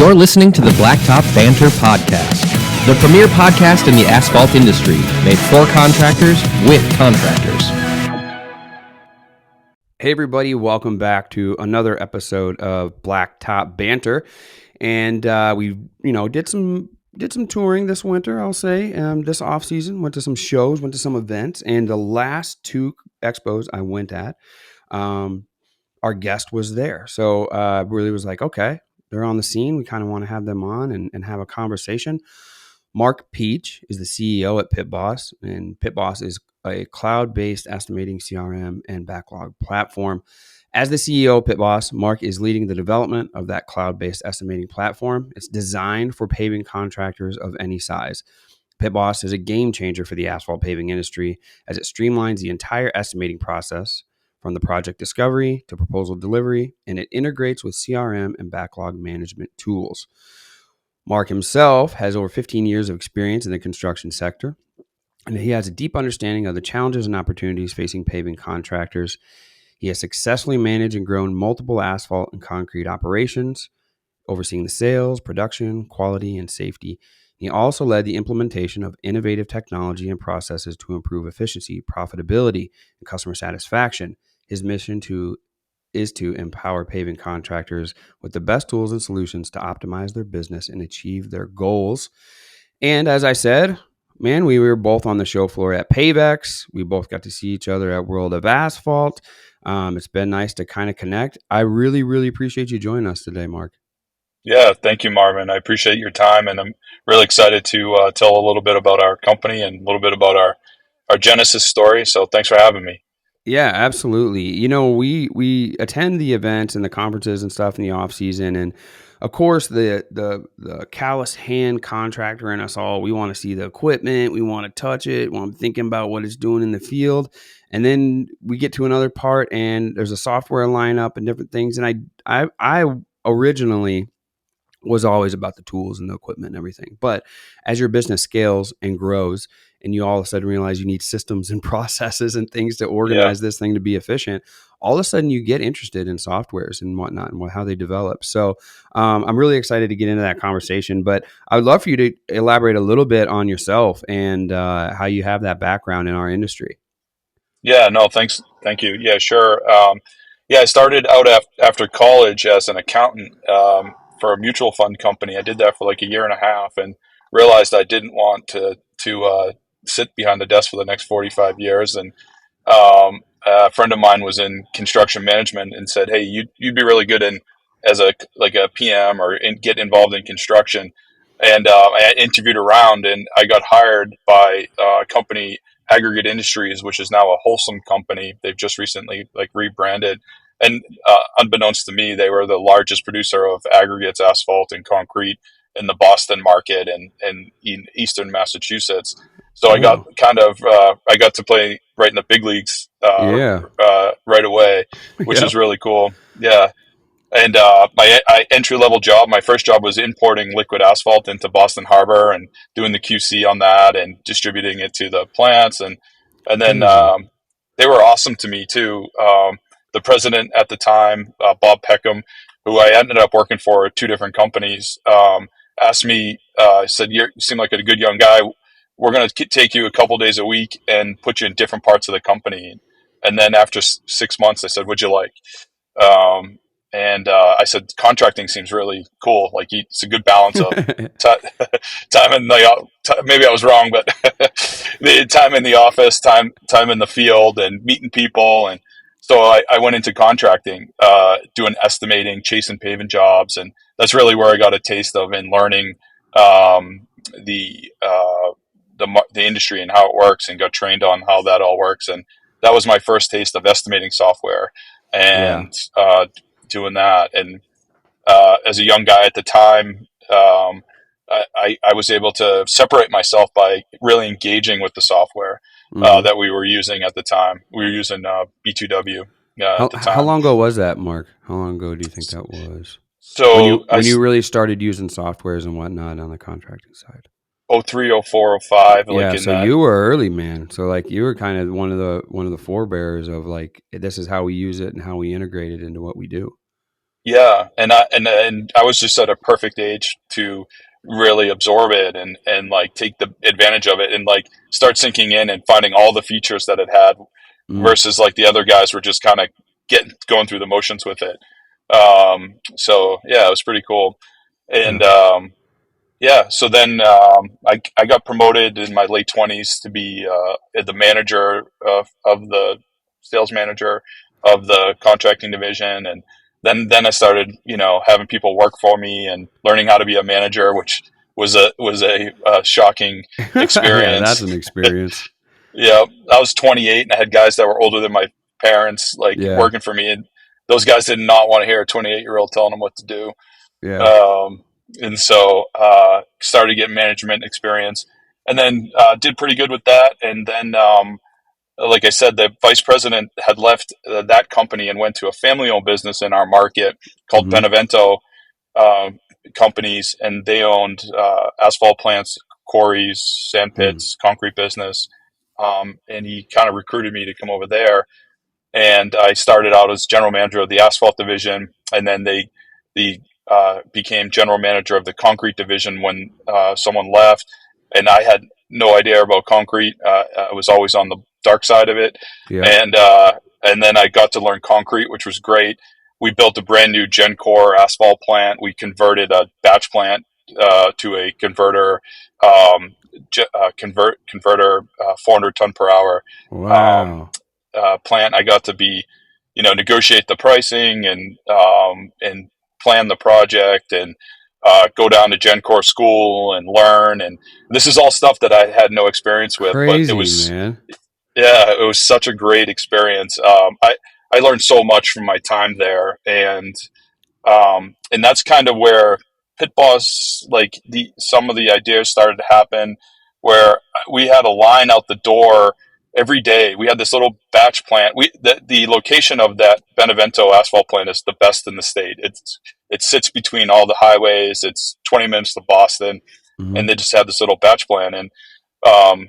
You're listening to the Blacktop Banter podcast, the premier podcast in the asphalt industry, made for contractors with contractors. Hey everybody, welcome back to another episode of Blacktop Banter. And we, did some touring this winter, I'll say, this off season. Went to some shows, went to some events, and the last two expos I went at, our guest was there. So really was like, okay, they're on the scene. We kind of want to have them on and have a conversation. Mark Peach is the CEO at PittBos, and PittBos is a cloud-based estimating CRM and backlog platform. As the CEO of PittBos, Mark is leading the development of that cloud-based estimating platform. It's designed for paving contractors of any size. PittBos is a game changer for the asphalt paving industry as it streamlines the entire estimating process from the project discovery to proposal delivery, and it integrates with CRM and backlog management tools. Mark himself has over 15 years of experience in the construction sector, and he has a deep understanding of the challenges and opportunities facing paving contractors. He has successfully managed and grown multiple asphalt and concrete operations, overseeing the sales, production, quality, and safety. He also led the implementation of innovative technology and processes to improve efficiency, profitability, and customer satisfaction. His mission is to empower paving contractors with the best tools and solutions to optimize their business and achieve their goals. And as I said, man, we were both on the show floor at Pavex. We both got to see each other at World of Asphalt. It's been nice to kind of connect. I really, really appreciate you joining us today, Mark. Yeah, thank you, Marvin. I appreciate your time, and I'm really excited to tell a little bit about our company and a little bit about our Genesis story. So thanks for having me. Yeah, absolutely. We attend the events and the conferences and stuff in the off season, and of course, the callous hand contractor in us all, we want to see the equipment, we want to touch it, I'm thinking about what it's doing in the field, and then we get to another part, and there's a software lineup and different things, and I originally was always about the tools and the equipment and everything. But as your business scales and grows and you all of a sudden realize you need systems and processes and things to organize this thing to be efficient, all of a sudden you get interested in softwares and whatnot and how they develop. So I'm really excited to get into that conversation, but I would love for you to elaborate a little bit on yourself and how you have that background in our industry. Yeah, no, thanks. Thank you. Yeah, sure. I started out after college as an accountant for a mutual fund company. I did that for like a year and a half and realized I didn't want to sit behind the desk for the next 45 years. And a friend of mine was in construction management and said, "Hey, you'd be really good in as a PM or get involved in construction." And I interviewed around, and I got hired by a company, Aggregate Industries, which is now a Wholesome company. They've just recently rebranded, and unbeknownst to me, they were the largest producer of aggregates, asphalt, and concrete in the Boston market and in eastern Massachusetts. So I got I got to play right in the big leagues right away, which is really cool. Yeah. And my entry level job, my first job was importing liquid asphalt into Boston Harbor and doing the QC on that and distributing it to the plants. And then they were awesome to me too. The president at the time, Bob Peckham, who I ended up working for at two different companies, asked me, said, "You seem like a good young guy. We're going to take you a couple days a week and put you in different parts of the company." And then after 6 months, I said, "What'd you like?" And I said, "Contracting seems really cool. Like it's a good balance of time in the maybe I was wrong, but the time in the office, time in the field, and meeting people." And so I went into contracting, doing estimating, chasing paving jobs, and that's really where I got a taste of and learning the industry and how it works, and got trained on how that all works. And that was my first taste of estimating software and doing that. And as a young guy at the time, I was able to separate myself by really engaging with the software that we were using at the time. We were using B2W at the time. How long ago was that, Mark? How long ago do you think that was? So when you really started using softwares and whatnot on the contracting side? 03, 04, 05. Yeah, so you were early, man. So you were kind of one of the forebearers of this is how we use it and how we integrate it into what we do. Yeah, and I was just at a perfect age to really absorb it and like take the advantage of it and like start sinking in and finding all the features that it had Mm, versus like the other guys were just kind of getting going through the motions with it. So yeah, it was pretty cool. yeah. And yeah, so then I got promoted in my late 20s to be the manager of the sales manager of the contracting division, and then I started, having people work for me and learning how to be a manager, which was a shocking Yeah, that's experience. an experience. Yeah, I was 28 and I had guys that were older than my parents, like Yeah, working for me, and those guys did not want to hear a 28-year-old telling them what to do. yeah. Um, and so started getting management experience, and then did pretty good with that. And then, like I said, the vice president had left that company and went to a family-owned business in our market called Hmm. Benevento uh, Companies, and they owned asphalt plants, quarries, sand Mm. pits, concrete business. And he kind of recruited me to come over there, and I started out as general manager of the asphalt division, and then they became general manager of the concrete division when someone left, and I had no idea about concrete. I was always on the dark side of it, Yeah. and then I got to learn concrete, which was great. We built a brand new GenCore asphalt plant. We converted a batch plant to a converter, converter 400 ton per hour. Um, Wow. Plant. I got to be, negotiate the pricing and plan the project and go down to GenCore school and learn. And this is all stuff that I had no experience with, but it Crazy, was, man. yeah, it was such a great experience. I learned so much from my time there, and that's kind of where PittBos, like some of the ideas started to happen, where we had a line out the door every day. We had this little batch plant. The location of that Benevento asphalt plant is the best in the state. It sits between all the highways. It's 20 minutes to Boston, Hmm. and they just had this little batch plant. And um,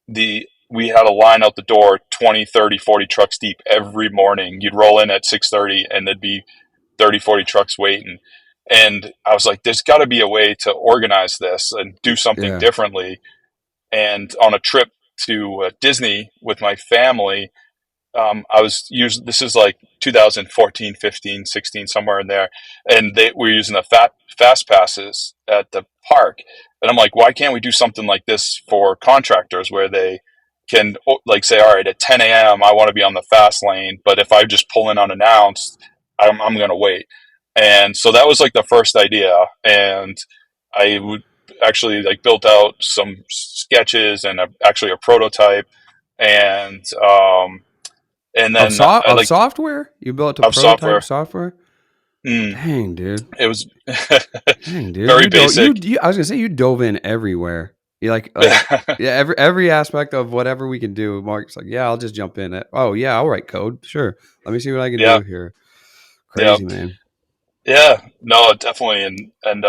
the we had a line out the door, 20, 30, 40 trucks deep every morning. You'd roll in at 6:30 and there'd be 30, 40 trucks waiting. And I was like, there's got to be a way to organize this and do something Yeah. differently. And on a trip to Disney with my family, I was using, this is like 2014, 15, 16, somewhere in there. And they were using the fast passes at the park. And I'm like, why can't we do something like this for contractors where they can like say, all right, at 10 a.m., I want to be on the fast lane. But if I just pull in unannounced, I'm going to wait. And so that was like the first idea. And I would actually like built out some sketches and actually a prototype. And, and Of then I of like software? You built a of prototype software. software? Mm, Dang, dude. it was Dang, dude. very basic. I was gonna say you dove in everywhere. You like yeah, every aspect of whatever we can do. Mark's like, yeah, I'll just jump in it. Oh yeah, I'll write code. Sure. Let me see what I can Yeah, do here. yeah, Crazy, man. yeah. No, definitely. And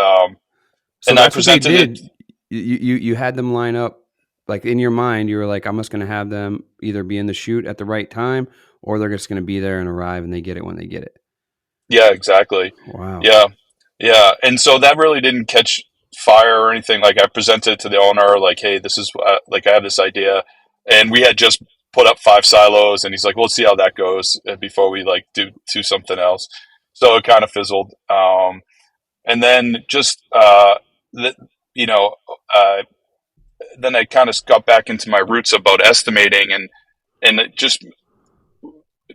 So I that's what they presented it. did. You had them line up like in your mind. You were like, I'm just going to have them either be in the shoot at the right time, or they're just going to be there and arrive, and they get it when they get it. Yeah, exactly. Wow. Yeah, yeah. And so that really didn't catch fire or anything. Like I presented it to the owner, like, hey, this is like I have this idea, and we had just put up 5 silos, and he's like, we'll see how that goes before we like do something else. So it kind of fizzled. And then just the, you know, uh, then I kind of got back into my roots about estimating and just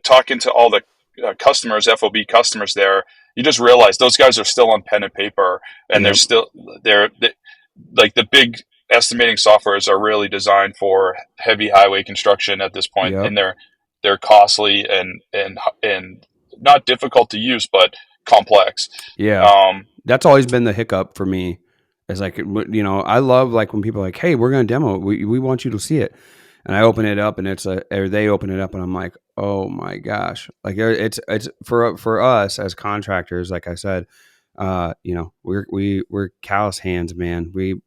talking to all the customers, FOB customers there. You just realize those guys are still on pen and paper, and Yep. they like the big estimating softwares are really designed for heavy highway construction at this point, Yep. and they're costly and not difficult to use, but complex. Yeah. Um, That's always been the hiccup for me. Is like, I love like when people are like, hey, we're going to demo it. We want you to see it. And I open it up and or they open it up and I'm like, oh my gosh. Like it's for us as contractors, like I said, we're callous hands, man. We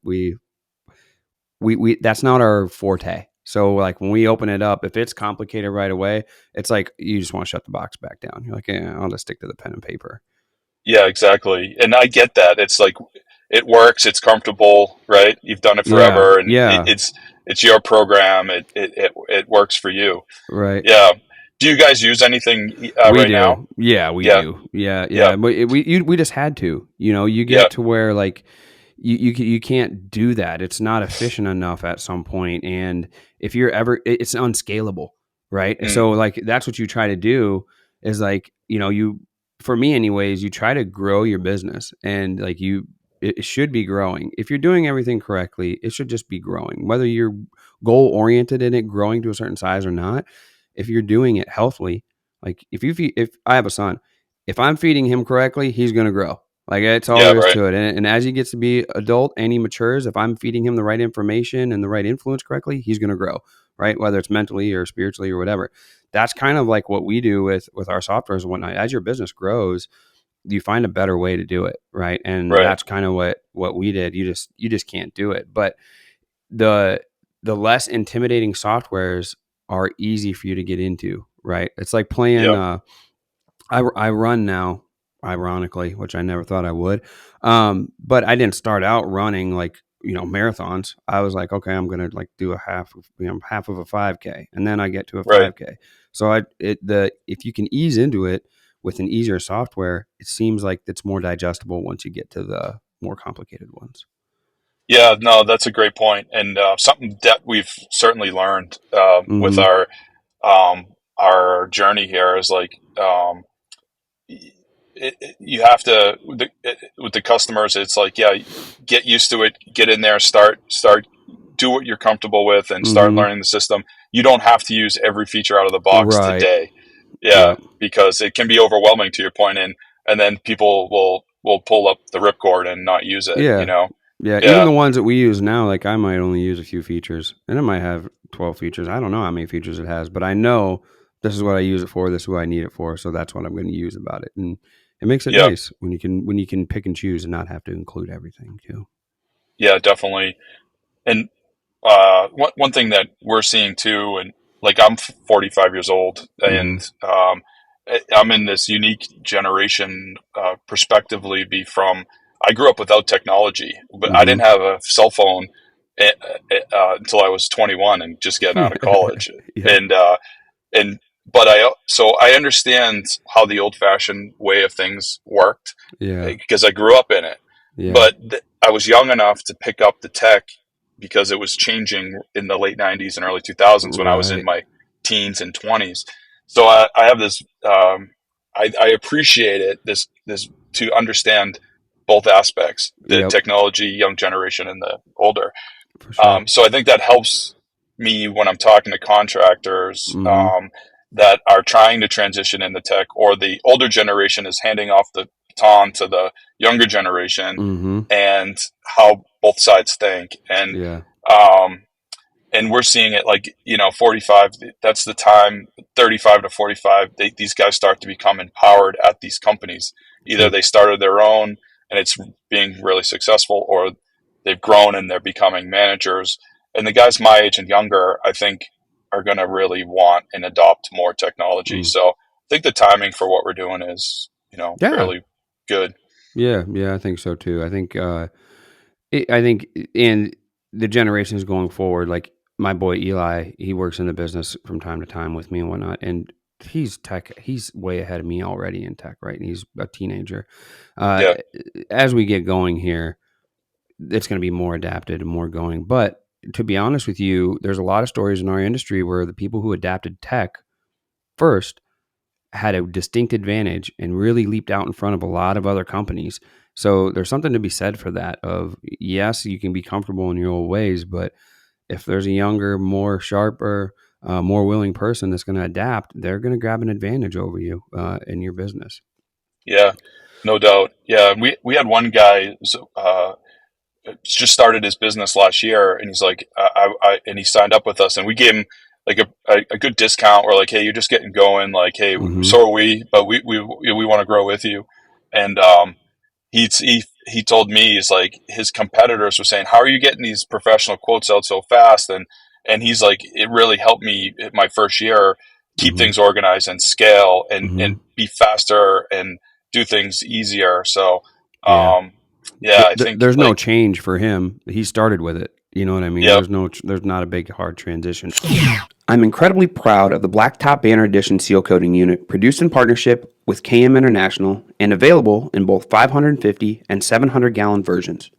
that's not our forte. So like when we open it up, if it's complicated right away, it's like you just want to shut the box back down. You're like, yeah, I'll just stick to the pen and paper. Yeah, exactly. And I get that. It's like it works. It's comfortable, right? You've done it Yeah, forever, and yeah, it's your program. It works for you. right. Yeah. Do you guys use anything We right now? do. Yeah, we Yeah. do. Yeah, Yeah. yeah. But we just had to. You know, you Yeah. get to where like you can't do that. It's not efficient enough at some point, and if you're ever, it's unscalable, right? Mm, So like that's what you try to do is like you for me anyways, you try to grow your business, and like it should be growing. If you're doing everything correctly, it should just be growing. Whether you're goal oriented in it, growing to a certain size or not, if you're doing it healthily, like if I have a son, if I'm feeding him correctly, he's going to grow. Like that's all yeah. there is Right. to it. And as he gets to be adult and he matures, if I'm feeding him the right information and the right influence correctly, he's going to grow, right? Whether it's mentally or spiritually or whatever. That's kind of like what we do with our softwares and whatnot. As your business grows, you find a better way to do it, right? And Right. that's kind of what we did. You just can't do it. But the the less intimidating softwares are easy for you to get into, right? It's like playing Yeah. I run now, ironically, which I never thought I would. But I didn't start out running like, marathons. I was like, okay, I'm gonna like do a half of a 5K, and then I get to a Right. 5K. So if you can ease into it with an easier software, it seems like it's more digestible once you get to the more complicated ones. Yeah. No, that's a great point, and something that we've certainly learned with Mm-hmm. our journey here is like you have to with the customers. It's like, yeah, get used to it, get in there, start do what you're comfortable with, and start Mm-hmm. learning the system. You don't have to use every feature out of the box Right. today. Yeah, Yep. because it can be overwhelming, to your point, and then people will pull up the ripcord and not use it, Yeah. Yeah. Even Yeah. the ones that we use now, like I might only use a few features, and it might have 12 features. I don't know how many features it has, but I know this is what I use it for. This is what I need it for. So that's what I'm going to use about it, and it makes it Yeah. nice when you can pick and choose and not have to include everything too. Yeah, definitely. And one thing that we're seeing too, and like I'm 45 years old, Mm-hmm. and I'm in this unique generation, perspectively, be from I grew up without technology, but I Mm-hmm. didn't have a cell phone until I was 21 and just getting out of college, Yep. and and but I understand how the old fashioned way of things worked Yeah. because I grew up in it, Yeah. but I was young enough to pick up the tech because it was changing in the late 90s and early 2000s when I was in Right. my teens and 20s. So I have this, I appreciate it, this to understand both aspects, the Yep. technology, young generation, and the older. For sure. So I think that helps me when I'm talking to contractors Mm-hmm. that are trying to transition into tech, or the older generation is handing off the baton to the younger generation, Mm-hmm. and how both sides think. Yeah. Um, and we're seeing it like, 45, that's the time, 35 to 45, these guys start to become empowered at these companies. Either True. they started their own and it's being really successful, or they've grown and they're becoming managers. And the guys my age and younger, I think, are going to really want and adopt more technology. Mm. So I think the timing for what we're doing is, Yeah. fairly good. Yeah. Yeah. I think so too. I think in the generations going forward, like my boy Eli, he works in the business from time to time with me and whatnot, and he's way ahead of me already in tech, right? And he's a teenager. Uh, Yeah. as we get going here, it's going to be more adapted and more going. But to be honest with you, there's a lot of stories in our industry where the people who adapted tech first had a distinct advantage and really leaped out in front of a lot of other companies. So there's something to be said for that of yes, you can be comfortable in your old ways, but if there's a younger, more sharper, more willing person that's going to adapt, they're going to grab an advantage over you in your business. Yeah. No doubt. Yeah. We had one guy, just started his business last year, and he's like, and he signed up with us, and we gave him like a good discount. We're like, hey, you're just getting going. Like, hey, Mm-hmm. so are we, but we want to grow with you. And he told me, he's like, his competitors were saying, how are you getting these professional quotes out so fast? And he's like, it really helped me my first year keep Mm-hmm. things organized and scale and Mm-hmm. be faster and do things easier. So, Yeah. I think There's no change for him. He started with it. You know what I mean? Yep. There's not a big hard transition. I'm incredibly proud of the Blacktop Banter Edition seal coating unit, produced in partnership with KM International and available in both 550 and 700 gallon versions.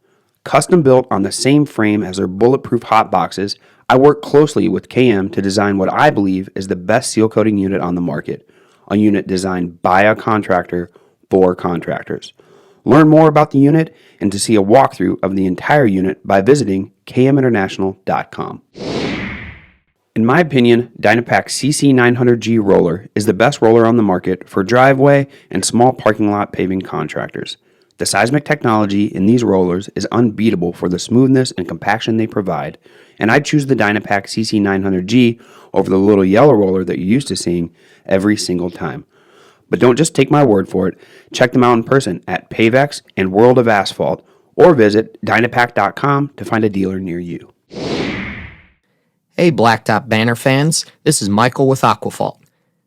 Custom built on the same frame as their bulletproof hot boxes, I work closely with KM to design what I believe is the best seal coating unit on the market, a unit designed by a contractor for contractors. Learn more about the unit and to see a walkthrough of the entire unit by visiting kminternational.com. In my opinion, Dynapac CC900G roller is the best roller on the market for driveway and small parking lot paving contractors. The seismic technology in these rollers is unbeatable for the smoothness and compaction they provide, and I'd choose the Dynapac CC900G over the little yellow roller that you're used to seeing every single time. But don't just take my word for it. Check them out in person at Pavex and World of Asphalt, or visit Dynapac.com to find a dealer near you. Hey Blacktop Banter fans, this is Michael with Aquaphalt.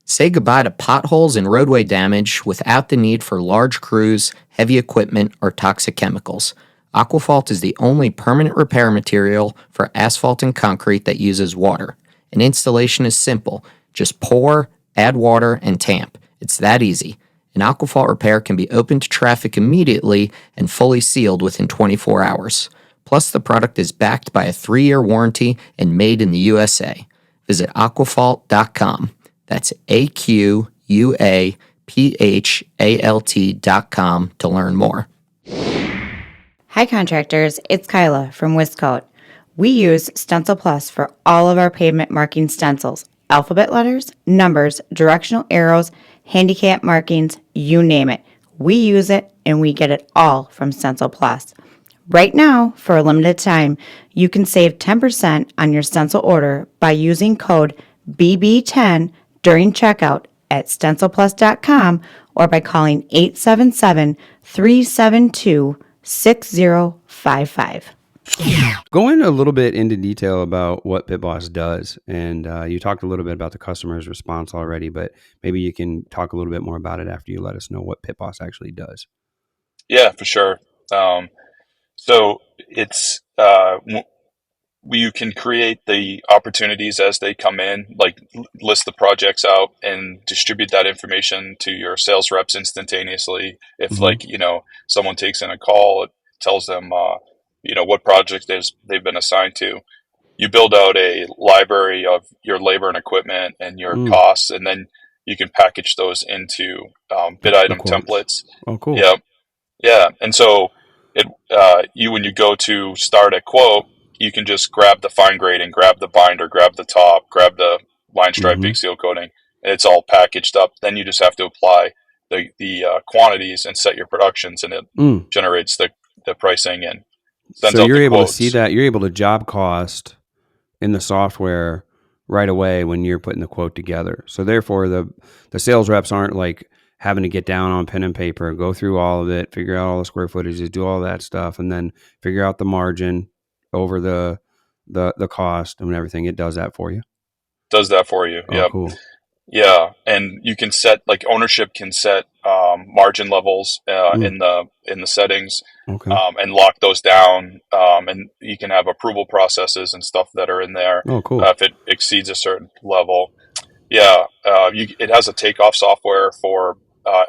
Say goodbye to potholes and roadway damage without the need for large crews, heavy equipment, or toxic chemicals. Aquaphalt is the only permanent repair material for asphalt and concrete that uses water. And installation is simple. Just pour, add water, and tamp. It's that easy. An Aquaphalt repair can be open to traffic immediately and fully sealed within 24 hours. Plus, the product is backed by a 3-year warranty and made in the USA. Visit aquaphalt.com. That's AQUAPHALT.com to learn more. Hi contractors, it's Kyla from Wiscoat. We use Stencil Plus for all of our pavement marking stencils. Alphabet letters, numbers, directional arrows, handicap markings, you name it. We use it and we get it all from Stencil Plus. Right now, for a limited time, you can save 10% on your stencil order by using code BB10 during checkout at stencilplus.com or by calling 877-372-6055. Go in a little bit into detail about what PittBos does, and you talked a little bit about the customer's response already, but maybe you can talk a little bit more about it after you let us know what PittBos actually does. Yeah, for sure. So it's you can create the opportunities as they come in, like list the projects out and distribute that information to your sales reps instantaneously. If someone takes in a call, it tells them what project they've been assigned to. You build out a library of your labor and equipment and your costs, and then you can package those into bid item templates. Oh, cool. Yeah. And so when you go to start a quote, you can just grab the fine grading, grab the binder, grab the top, grab the line stripe big seal coating, and it's all packaged up. Then you just have to apply the quantities and set your productions, and it generates the pricing and sends so out you're the able quotes. to see that. You're able to job cost in the software right away when you're putting the quote together. So therefore, the sales reps aren't like having to get down on pen and paper, go through all of it, figure out all the square footages, do all that stuff, and then figure out the margin over the cost and everything. It does that for you. Does that for you. Oh, cool. Yeah, and you can set ownership can set margin levels in the settings, and lock those down. And you can have approval processes and stuff that are in there. Oh, cool. If it exceeds a certain level, it has a takeoff software for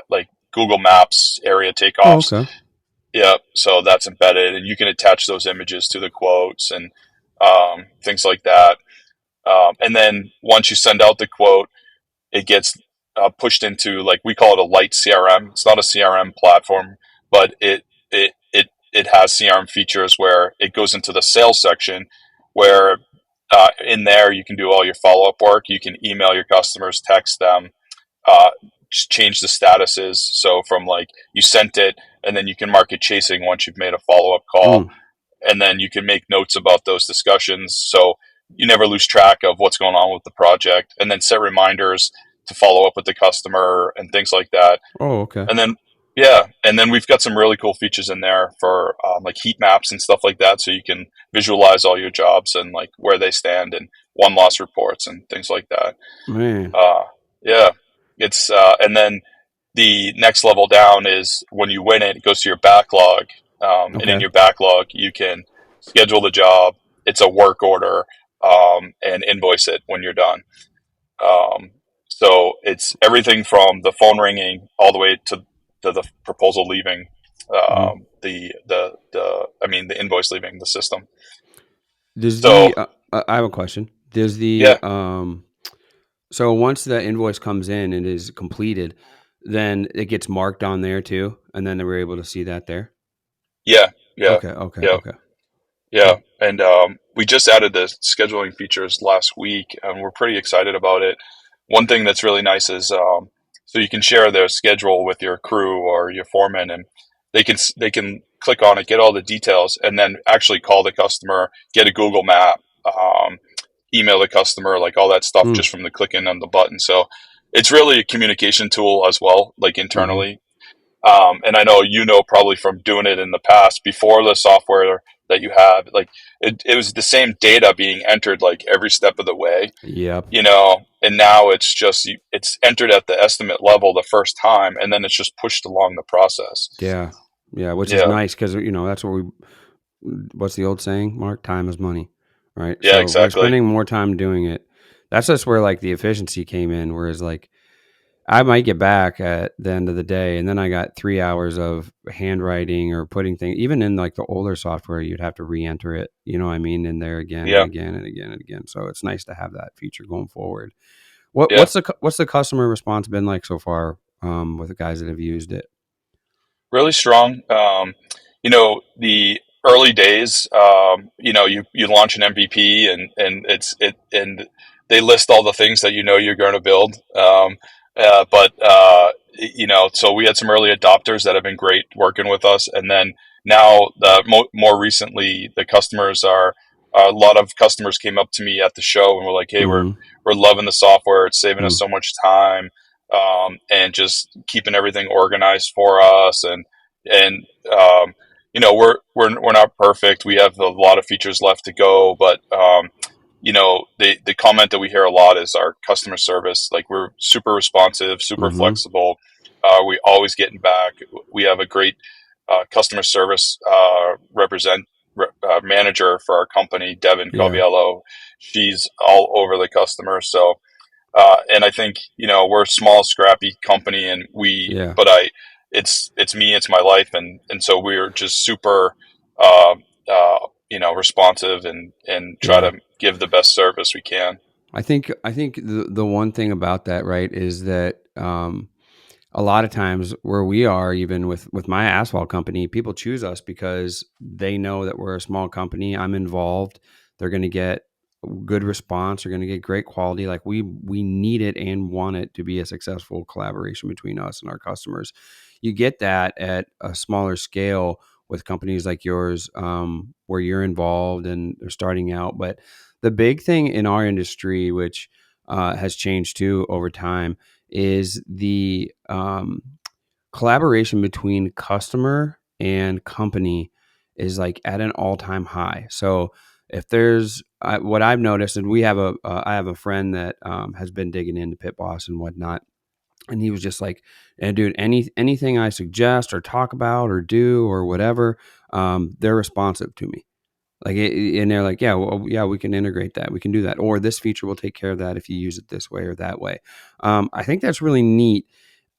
like Google Maps area takeoffs. Oh, okay. Yeah, so that's embedded, and you can attach those images to the quotes and things like that. And then once you send out the quote, it gets pushed into, like, we call it a light CRM. It's not a CRM platform, but it has CRM features where it goes into the sales section, where in there you can do all your follow-up work. You can email your customers, text them, change the statuses. So from like you sent it, and then you can mark it chasing once you've made a follow-up call. And then you can make notes about those discussions, so you never lose track of what's going on with the project, and then set reminders to follow up with the customer and things like that. Oh, okay. And then we've got some really cool features in there for like heat maps and stuff like that, so you can visualize all your jobs and like where they stand, and one loss reports and things like that. Man. It's and then the next level down is when you win it, it goes to your backlog. And in Okay. your backlog, you can schedule the job. It's a work order, and invoice it when you're done. Um, so it's everything from the phone ringing all the way to the proposal leaving, Hmm. the invoice leaving the system. Does So the I have a question. Does the yeah, so once the invoice comes in and is completed, then it gets marked on there too, and then we're able to see that there. yeah, yeah, Okay, okay, yeah, okay. yeah. Cool. And we just added the scheduling features last week, and we're pretty excited about it. One thing that's really nice is so you can share their schedule with your crew or your foreman, and they can click on it, get all the details, and then actually call the customer, get a Google map, email the customer, like all that stuff, Hmm. just from the clicking on the button. So it's really a communication tool as well, like Mm-hmm. internally. And I know probably from doing it in the past before the software that you have, like it was the same data being entered like every step of the way, Yep. and now it's just it's entered at the estimate level the first time, and then it's just pushed along the process. Yeah. Yeah. Which is Yeah, nice because that's what we. What's the old saying, Mark? Time is money, right? yeah, So we're exactly. spending more time doing it. That's just where like the efficiency came in. Whereas like I might get back at the end of the day, and then I got 3 hours of handwriting or putting things. Even in like the older software, you'd have to re-enter it. You know what I mean? In there again and Yeah, again and again and again. So it's nice to have that feature going forward. What yeah. what's the customer response been like so far with the guys that have used it? Really strong. The early days, you launch an MVP, and they list all the things that you're going to build. But so we had some early adopters that have been great working with us, and then now more recently, the customers are a lot of customers came up to me at the show and were like, "Hey, we're Mm-hmm. we're loving the software. It's saving us Mm. so much time." And just keeping everything organized for us. And we're not perfect. We have a lot of features left to go, but the comment that we hear a lot is our customer service. Like, we're super responsive, super Mm-hmm. flexible. We always getting back. We have a great customer service manager for our company, Devin Yeah. Coviello. She's all over the customer. So and I think we're a small, scrappy company, and Yeah. it's me, it's my life, and so we're just super, uh, responsive and try Yeah. to give the best service we can. I think the one thing about that, right, is that a lot of times where we are, even with my asphalt company, people choose us because they know that we're a small company. I'm involved. They're going to get good response. They're going to get great quality. Like we need it and want it to be a successful collaboration between us and our customers. You get that at a smaller scale with companies like yours, where you're involved and they're starting out. But the big thing in our industry, which has changed too over time, is the collaboration between customer and company is like at an all-time high. So if there's what I've noticed, and I have a friend that has been digging into PittBos and whatnot, and he was just like, and dude, anything I suggest or talk about or do or whatever, they're responsive to me. Like, and they're like, yeah, well, yeah, we can integrate that. We can do that. Or this feature will take care of that if you use it this way or that way. I think that's really neat.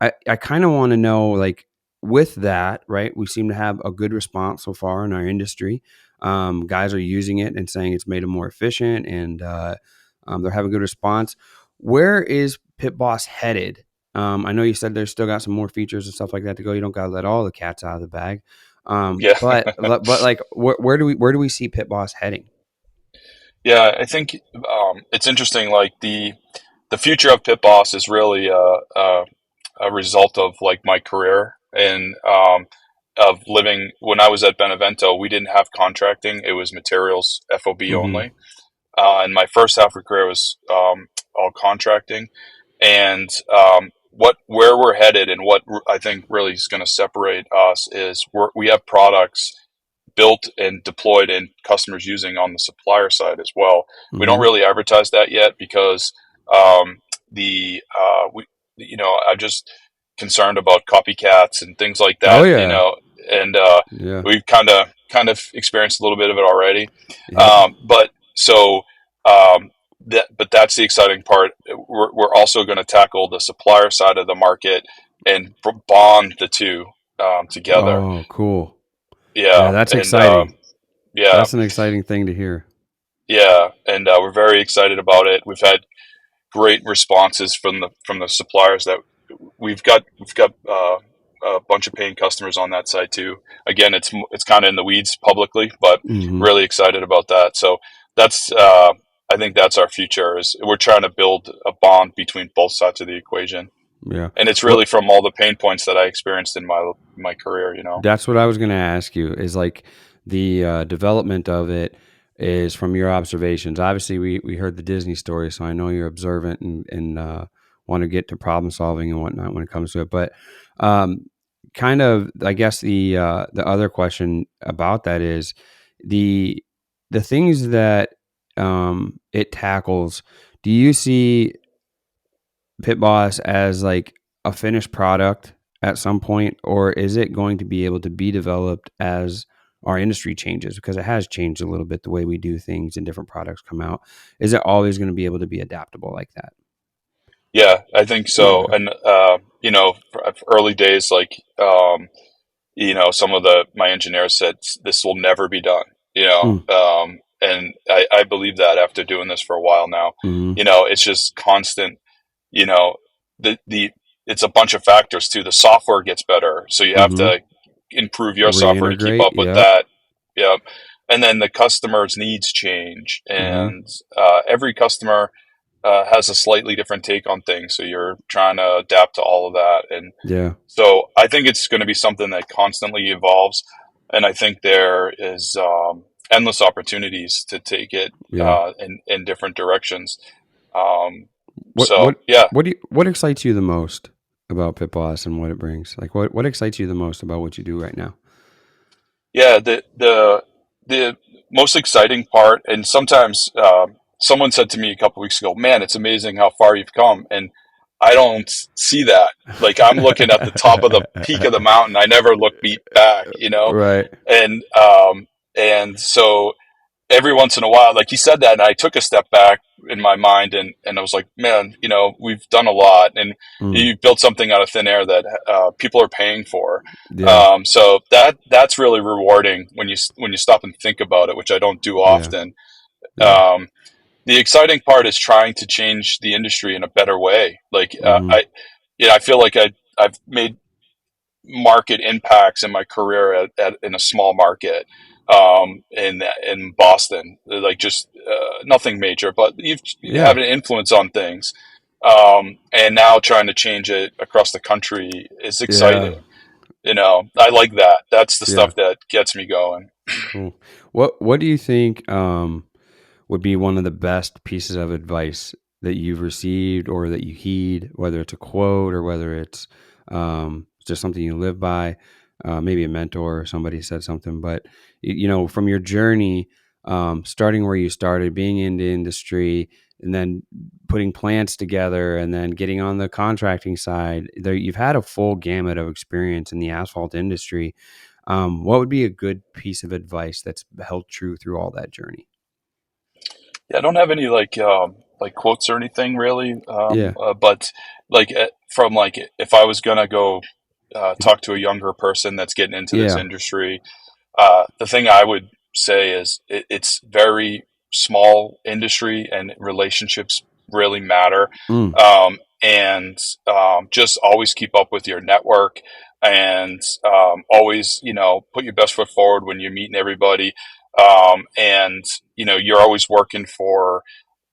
I kind of want to know, like, with that, right? We seem to have a good response so far in our industry. Guys are using it and saying it's made them more efficient, and they're having good response. Where is PittBoss headed? I know you said there's still got some more features and stuff like that to go. You don't got to let all the cats out of the bag. Yeah, But like, where do we see PittBoss heading? yeah. I think it's interesting. Like, the future of Pit Boss is really a result of like my career and of living. When I was at Benevento, we didn't have contracting; it was materials FOB Mm-hmm. only. And my first half of career was all contracting. And where we're headed, and what I think really is going to separate us, is we have products built and deployed and customers using on the supplier side as well. We don't Mm-hmm. really advertise that yet because the we I just concerned about copycats and things like that, Oh you yeah. know, and Yeah. we've kind of experienced a little bit of it already. Yep. But so but that's the exciting part. We're also going to tackle the supplier side of the market and bond the two together. Oh, cool. Yeah, Yeah, that's and exciting. yeah, That's an exciting thing to hear. yeah, and we're very excited about it. We've had great responses from the suppliers that we've got a bunch of paying customers on that side too. Again, it's kind of in the weeds publicly, but Hmm. really excited about that. So that's I think that's our future. Is we're trying to build a bond between both sides of the equation, Yeah. and it's What really from all the pain points that I experienced in my career. You know. That's what I was going to ask you is like the development of it is from your observations. Obviously, we heard the Disney story, so I know you're observant and want to get to problem solving and whatnot when it comes to it. But um, kind of, I guess the other question about that is the the things that it tackles. Do you see PittBos as like a finished product at some point, or is it going to be able to be developed as our industry changes? Because it has changed a little bit the way we do things and different products come out. Is it always going to be able to be adaptable like that? Yeah, I think so. Yeah. And you know, early days, like you know, some of my engineers said this will never be done. You know, Mm. and I believe that after doing this for a while now. Mm-hmm. You know, it's just constant. You know, the it's a bunch of factors too. The software gets better, so you have Mm-hmm. to improve your software to keep Reintegrate. up with Yep. that. Yeah, and then the customer's needs change, Mm-hmm. and every customer has a slightly different take on things. So you're trying to adapt to all of that. And Yeah. so I think it's going to be something that constantly evolves. And I think there is endless opportunities to take it Yeah. in different directions. Um, What so what yeah, what excites you the most about PittBos and what it brings? Like what excites you the most about what you do right now? yeah, the most exciting part, and sometimes someone said to me a couple weeks ago, "Man, it's amazing how far you've come." And I don't see that. Like I'm looking at the top of the peak of the mountain. I never look back, you know. Right. And so every once in a while, like he said that, and I took a step back in my mind, and I was like, man, you know, we've done a lot, and Mm. you built something out of thin air that people are paying for. Yeah. So that's really rewarding when you stop and think about it, which I don't do Yeah. often. Yeah. Um, the exciting part is trying to change the industry in a better way. Like Mm-hmm. I feel like I've made market impacts in my career in a small market in Boston, like just nothing major, but you Yeah. have an influence on things. And now trying to change it across the country is Yeah. exciting. You know, I like that. That's the Yeah. stuff that gets me going. Cool. What do you think would be one of the best pieces of advice that you've received or that you heed, whether it's a quote or whether it's just something you live by, maybe a mentor or somebody said something, but you know, from your journey, starting where you started, being in the industry, and then putting plants together, and then getting on the contracting side, there you've had a full gamut of experience in the asphalt industry. What would be a good piece of advice that's held true through all that journey? Yeah, I don't have any like quotes or anything really, Yeah. but like from like if I was gonna go talk to a younger person that's getting into this Yeah. industry, the thing I would say is it's very small industry and relationships really matter. Mm. And just always keep up with your network and always, you know, put your best foot forward when you're meeting everybody. And, you know, you're always working for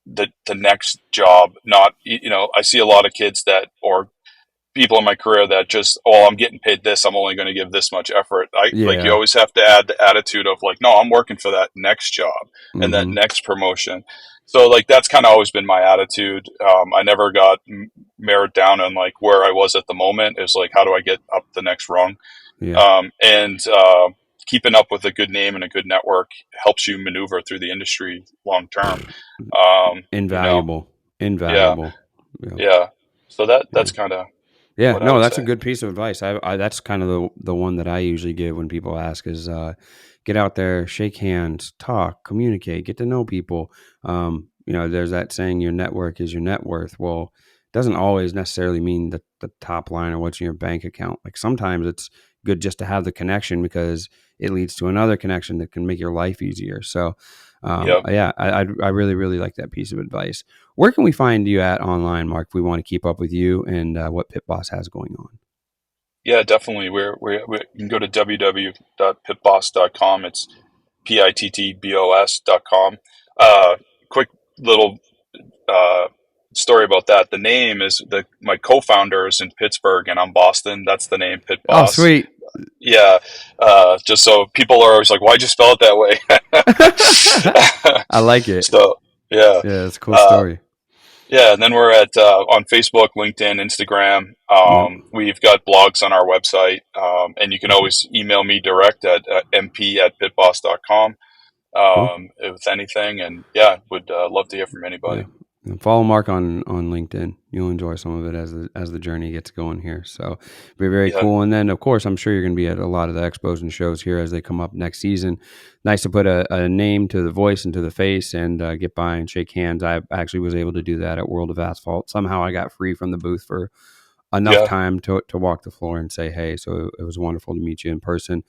the next job, not, you know, I see a lot of kids that, or people in my career that just, oh, I'm getting paid this, I'm only going to give this much effort. I like you Yeah. always have to add the attitude of like, no, I'm working for that next job and that Mm-hmm. next promotion. So like that's kind of always been my attitude. I never got merit down on like where I was at the moment. It was like, how do I get up the next rung? Yeah. And keeping up with a good name and a good network helps you maneuver through the industry long term. You know, Invaluable. yeah, Invaluable. Yeah. yeah. So Yeah. that's kind of Yeah, what I no, would that's say. a good piece of advice. I that's kind of the one that I usually give when people ask is get out there, shake hands, talk, communicate, get to know people. There's that saying, your network is your net worth. Well, it doesn't always necessarily mean the top line or what's in your bank account. Like sometimes it's good just to have the connection because it leads to another connection that can make your life easier. So, Yep. yeah, I really, really like that piece of advice. Where can we find you at online, Mark, if we want to keep up with you and what PittBos has going on? Yeah, definitely. You can go to www.pittbos.com. It's PITTBOS.com. Quick little story about that. The name is my co-founder is in Pittsburgh and I'm Boston. That's the name, Oh, PittBos. sweet. Yeah, just so people are always like, "Why'd you spell it that way?" I like it. So yeah, Yeah, it's a cool uh, story. yeah. And then we're at on Facebook, LinkedIn, Instagram. Yep. We've got blogs on our website, and you can always email me direct at mp@pittbos.com Cool. with anything. And yeah, would love to hear from anybody. Yeah. And follow Mark on LinkedIn. You'll enjoy some of it as the journey gets going here. So be very Yeah, cool. And then of course I'm sure you're going to be at a lot of the expos and shows here as they come up next season. Nice to put a name to the voice and to the face and get by and shake hands. I actually was able to do that at World of Asphalt. Somehow I got free from the booth for enough yeah. time to walk the floor and say hey. So it was wonderful to meet you in person.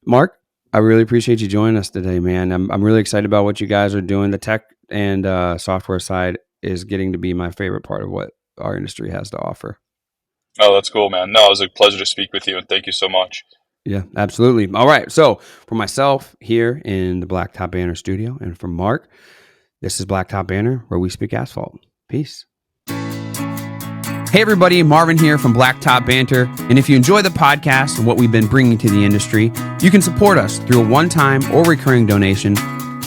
Mark, I really appreciate you joining us today, man. I'm really excited about what you guys are doing. The tech and software side is getting to be my favorite part of what our industry has to offer. Oh, that's cool, man. No, it was a pleasure to speak with you, and thank you so much. Yeah, absolutely. All right. So for myself here in the Blacktop Banter studio and for Mark, this is Blacktop Banter, where we speak asphalt. Peace. Hey everybody, Marvin here from Blacktop Banter, and if you enjoy the podcast and what we've been bringing to the industry, you can support us through a one-time or recurring donation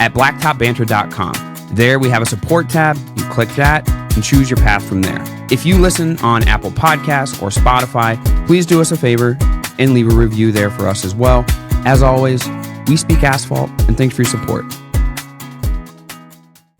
at blacktopbanter.com. There we have a support tab, you click that and choose your path from there. If you listen on Apple Podcasts or Spotify, please do us a favor and leave a review there for us as well. As always, we speak asphalt, and thanks for your support.